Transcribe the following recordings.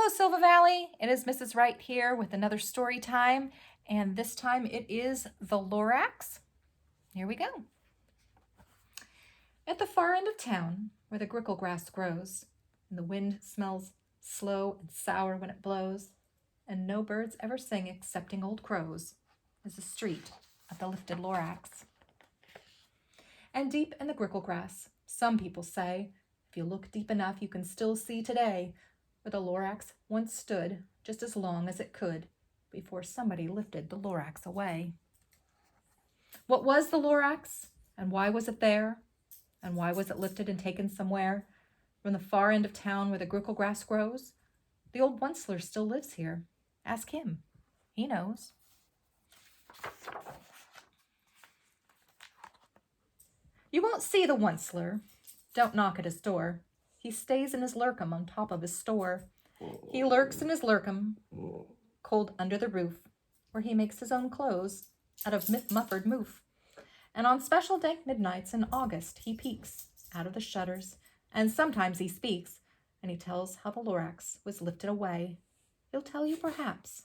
Hello, Silver Valley. It is Mrs. Wright here with another story time, and this time it is the Lorax. Here we go. At the far end of town, where the grickle grass grows, and the wind smells slow and sour when it blows, and no birds ever sing excepting old crows, is the street of the lifted Lorax. And deep in the grickle grass, some people say, if you look deep enough, you can still see today where the Lorax once stood just as long as it could before somebody lifted the Lorax away. What was the Lorax, and why was it there? And why was it lifted and taken somewhere from the far end of town where the grickle grass grows? The old Onceler still lives here. Ask him. He knows. You won't see the Onceler. Don't knock at his door. He stays in his lurkum on top of his store. He lurks in his lurkum, cold under the roof, where he makes his own clothes out of muffered moof. And on special dank midnights in August, he peeks out of the shutters, and sometimes he speaks, and he tells how the Lorax was lifted away. He'll tell you perhaps,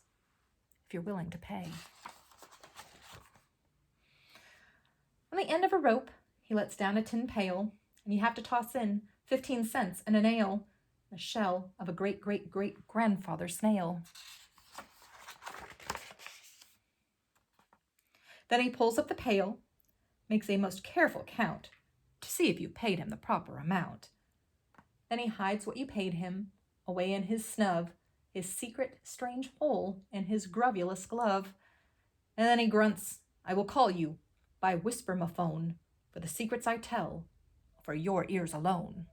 if you're willing to pay. On the end of a rope, he lets down a tin pail, and you have to toss in 15 cents and a nail, the shell of a great-great-great-grandfather snail. Then he pulls up the pail, makes a most careful count to see if you paid him the proper amount. Then he hides what you paid him away in his snub, his secret strange hole in his grovulous glove. And then he grunts, I will call you by whisper-mophone, for the secrets I tell for your ears alone.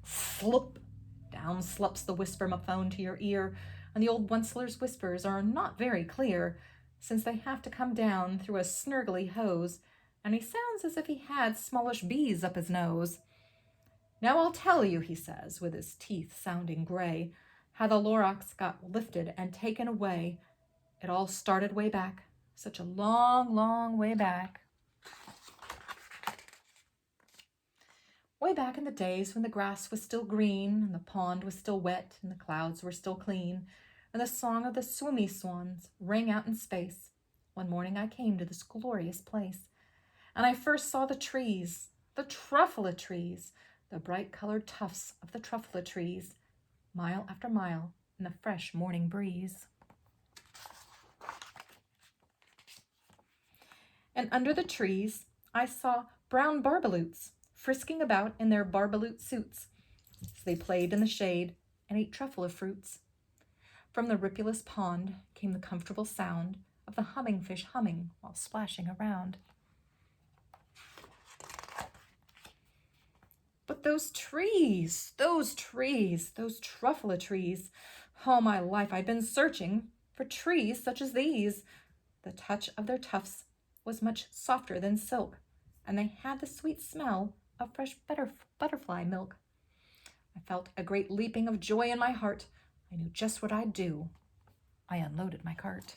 Sloop! Down slups the whisper-mophone to your ear, and the old Onceler's whispers are not very clear, since they have to come down through a snurgly hose, and he sounds as if he had smallish bees up his nose. Now I'll tell you, he says, with his teeth sounding gray, how the Lorax got lifted and taken away. It all started way back, such a long, long way back. Way back in the days when the grass was still green, and the pond was still wet, and the clouds were still clean, and the song of the swimmy swans rang out in space. One morning I came to this glorious place, and I first saw the trees, the truffula trees, the bright-colored tufts of the truffula trees, mile after mile in the fresh morning breeze. And under the trees I saw brown barbaloots frisking about in their barbaloot suits as they played in the shade and ate truffula fruits. From the ripulous pond came the comfortable sound of the humming fish humming while splashing around. But those trees, those truffula trees, all my life I'd been searching for trees such as these. The touch of their tufts was much softer than silk, and they had the sweet smell of fresh butterfly milk. I felt a great leaping of joy in my heart. I knew just what I'd do. I unloaded my cart.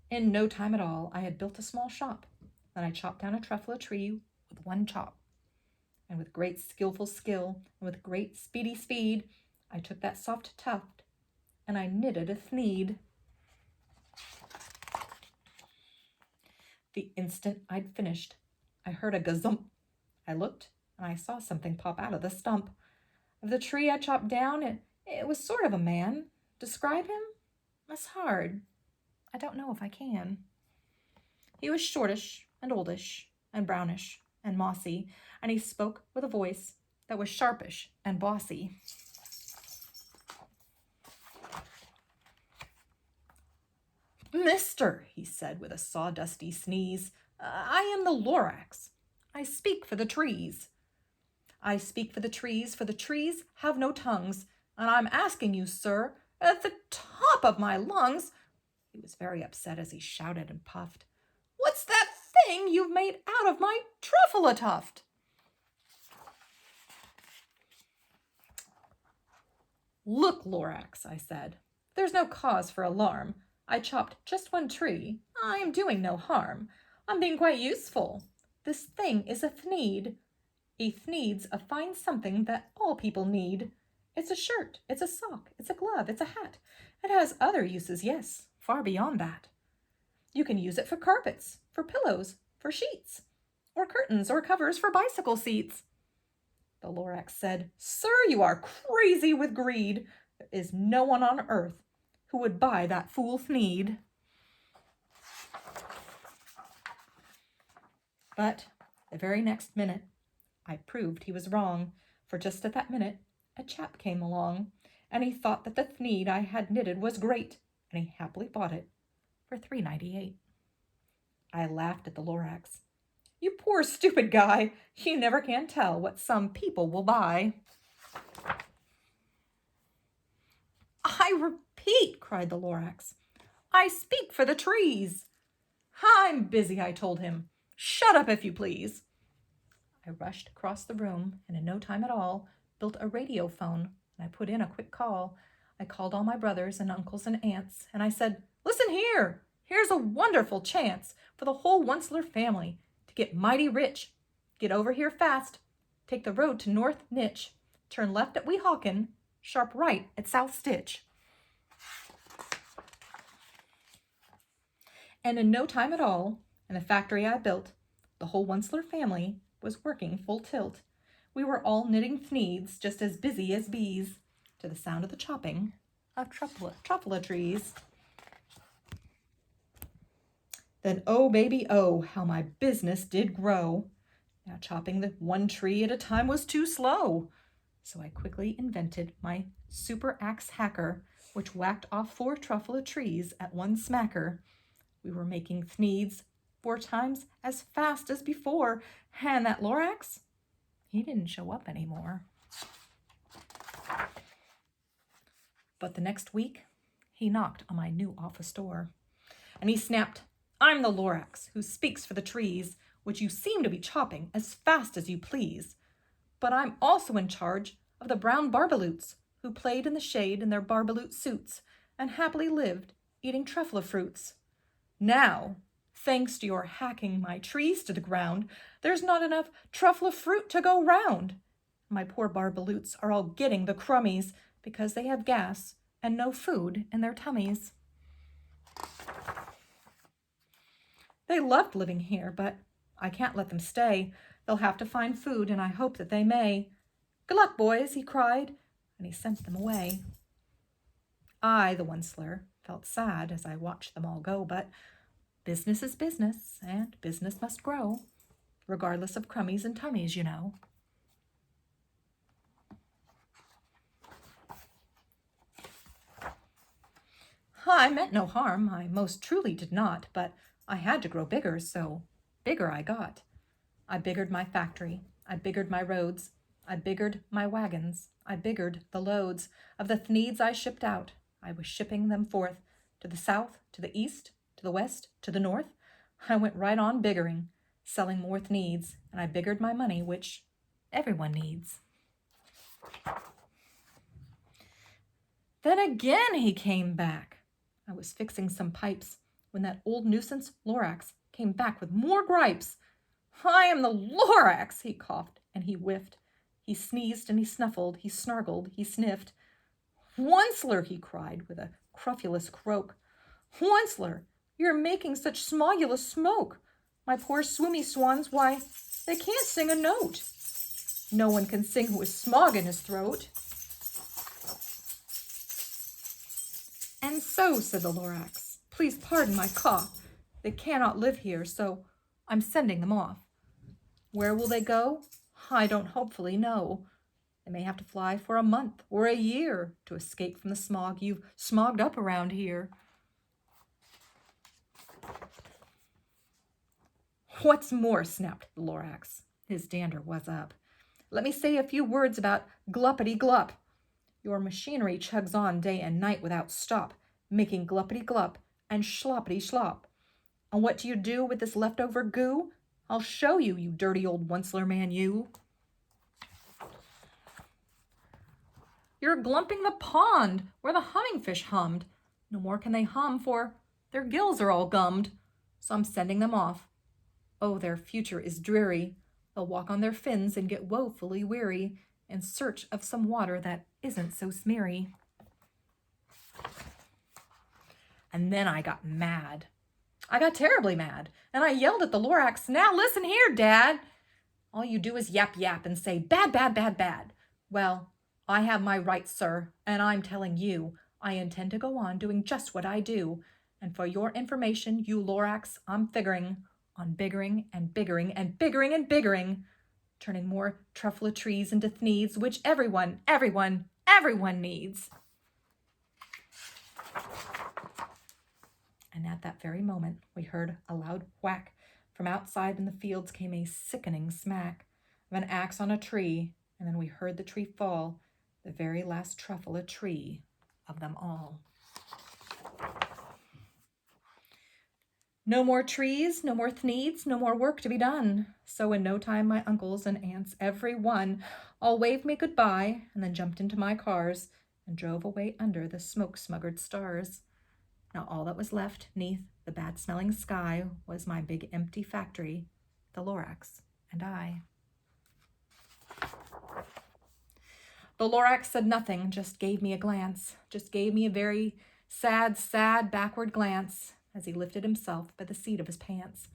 In no time at all, I had built a small shop. Then I chopped down a truffula tree with one chop. And with great skillful skill and with great speedy speed, I took that soft tuft and I knitted a thneed. The instant I'd finished, I heard a gazump. I looked, and I saw something pop out of the stump of the tree I chopped down. It was sort of a man. Describe him? That's hard. I don't know if I can. He was shortish and oldish and brownish and mossy, and he spoke with a voice that was sharpish and bossy. Mister, he said with a sawdusty sneeze, I am the Lorax. I speak for the trees. I speak for the trees have no tongues, and I'm asking you, sir, at the top of my lungs. He was very upset as he shouted and puffed. What's that thing you've made out of my truffula tuft? Look, Lorax, I said, there's no cause for alarm. I chopped just one tree. I am doing no harm. I'm being quite useful. This thing is a thneed. A Thneed's a fine something that all people need. It's a shirt, it's a sock, it's a glove, it's a hat. It has other uses, yes, far beyond that. You can use it for carpets, for pillows, for sheets, or curtains or covers for bicycle seats. The Lorax said, Sir, you are crazy with greed. There is no one on earth who would buy that fool Thneed. But the very next minute, I proved he was wrong, for just at that minute, a chap came along, and he thought that the Thneed I had knitted was great, and he happily bought it for $3.98. I laughed at the Lorax. You poor stupid guy, you never can tell what some people will buy. I repeat, cried the Lorax, I speak for the trees. I'm busy, I told him. Shut up, if you please. I rushed across the room and in no time at all built a radio phone, and I put in a quick call. I called all my brothers and uncles and aunts, and I said, Listen here, here's a wonderful chance for the whole Onceler family to get mighty rich. Get over here fast. Take the road to North Nitch. Turn left at Weehawken, sharp right at South Stitch. And in no time at all, in the factory I built, the whole Onceler family was working full tilt. We were all knitting Thneeds just as busy as bees, to the sound of the chopping of truffula trees. Then, oh baby, oh, how my business did grow. Now chopping the one tree at a time was too slow. So I quickly invented my super axe hacker, which whacked off 4 truffula trees at one smacker. We were making Thneeds 4 times as fast as before, and that Lorax, he didn't show up anymore. But the next week, he knocked on my new office door, and he snapped, I'm the Lorax who speaks for the trees, which you seem to be chopping as fast as you please. But I'm also in charge of the brown barbaloots who played in the shade in their barbaloot suits and happily lived eating truffula fruits. Now, thanks to your hacking my trees to the ground, there's not enough truffula fruit to go round. My poor barbaloots are all getting the crummies because they have gas and no food in their tummies. They loved living here, but I can't let them stay. They'll have to find food, and I hope that they may. Good luck, boys, he cried, and he sent them away. I, the Onceler, felt sad as I watched them all go, but business is business, and business must grow, regardless of crummies and tummies, you know. I meant no harm, I most truly did not, but I had to grow bigger, so bigger I got. I biggered my factory, I biggered my roads, I biggered my wagons, I biggered the loads of the Thneeds I shipped out. I was shipping them forth to the south, to the east, to the west, to the north. I went right on biggering, selling more Thneeds, and I biggered my money, which everyone needs. Then again he came back. I was fixing some pipes when that old nuisance Lorax came back with more gripes. I am the Lorax, he coughed and he whiffed. He sneezed and he snuffled, he snargled, he sniffed. Onceler, he cried with a cruffulous croak. Onceler, you're making such smogulous smoke. My poor swimmy swans, why, they can't sing a note. No one can sing who has smog in his throat. And so, said the Lorax, please pardon my cough. They cannot live here, so I'm sending them off. Where will they go? I don't hopefully know. They may have to fly for a month or a year to escape from the smog you've smogged up around here. What's more, snapped the Lorax. His dander was up. Let me say a few words about gluppity-glup. Your machinery chugs on day and night without stop, making gluppity-glup and sloppity-slop. And what do you do with this leftover goo? I'll show you, you dirty old Onceler man, you. You're glumping the pond where the hummingfish hummed. No more can they hum, for their gills are all gummed. So I'm sending them off. Oh, their future is dreary, They'll walk on their fins and get woefully weary in search of some water that isn't so smeary. And then I got mad. I got terribly mad, and I yelled at the Lorax, "Now listen here, Dad. All you do is yap yap and say, bad, bad, bad, bad. Well, I have my rights, sir, and I'm telling you, I intend to go on doing just what I do. And for your information, you Lorax, I'm figuring on biggering and biggering and biggering and biggering, turning more truffula trees into thneeds, which everyone needs." And at that very moment, we heard a loud whack. From outside in the fields came a sickening smack of an axe on a tree, and then we heard the tree fall, the very last truffula tree of them all. No more trees, no more thneeds, no more work to be done. So in no time, my uncles and aunts, every one, all waved me goodbye, and then jumped into my cars and drove away under the smoke-smuggered stars. Now all that was left 'neath the bad-smelling sky was my big empty factory, the Lorax, and I. The Lorax said nothing, just gave me a glance, just gave me a very sad, backward glance as he lifted himself by the seat of his pants.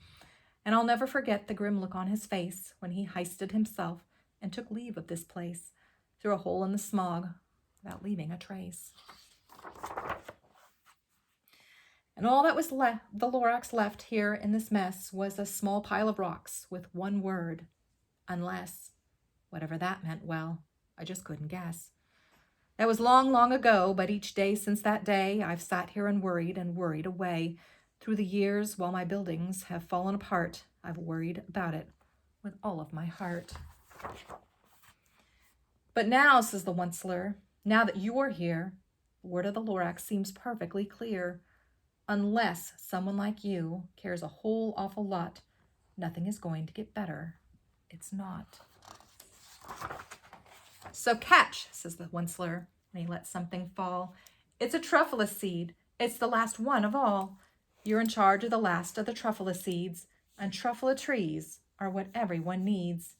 And I'll never forget the grim look on his face when he hoisted himself and took leave of this place through a hole in the smog without leaving a trace. And all that was the Lorax left here in this mess was a small pile of rocks with one word, unless. Whatever that meant, well, I just couldn't guess. That was long, long ago, but each day since that day, I've sat here and worried away. Through the years, while my buildings have fallen apart, I've worried about it with all of my heart. But now, says the Onceler, now that you're here, the word of the Lorax seems perfectly clear. Unless someone like you cares a whole awful lot, nothing is going to get better. It's not. So catch, says the Onceler, and he lets something fall. It's a truffula seed. It's the last one of all. You're in charge of the last of the truffula seeds, and truffula trees are what everyone needs.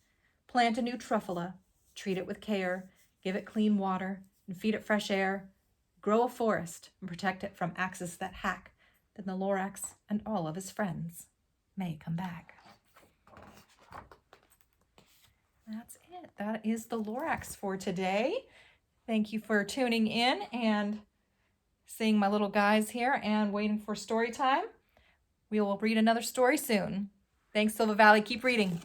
Plant a new truffula, treat it with care, give it clean water, and feed it fresh air. Grow a forest and protect it from axes that hack. Then the Lorax and all of his friends may come back. That's it. That is the Lorax for today. Thank you for tuning in and seeing my little guys here and waiting for story time. We will read another story soon. Thanks, Silva Valley. Keep reading.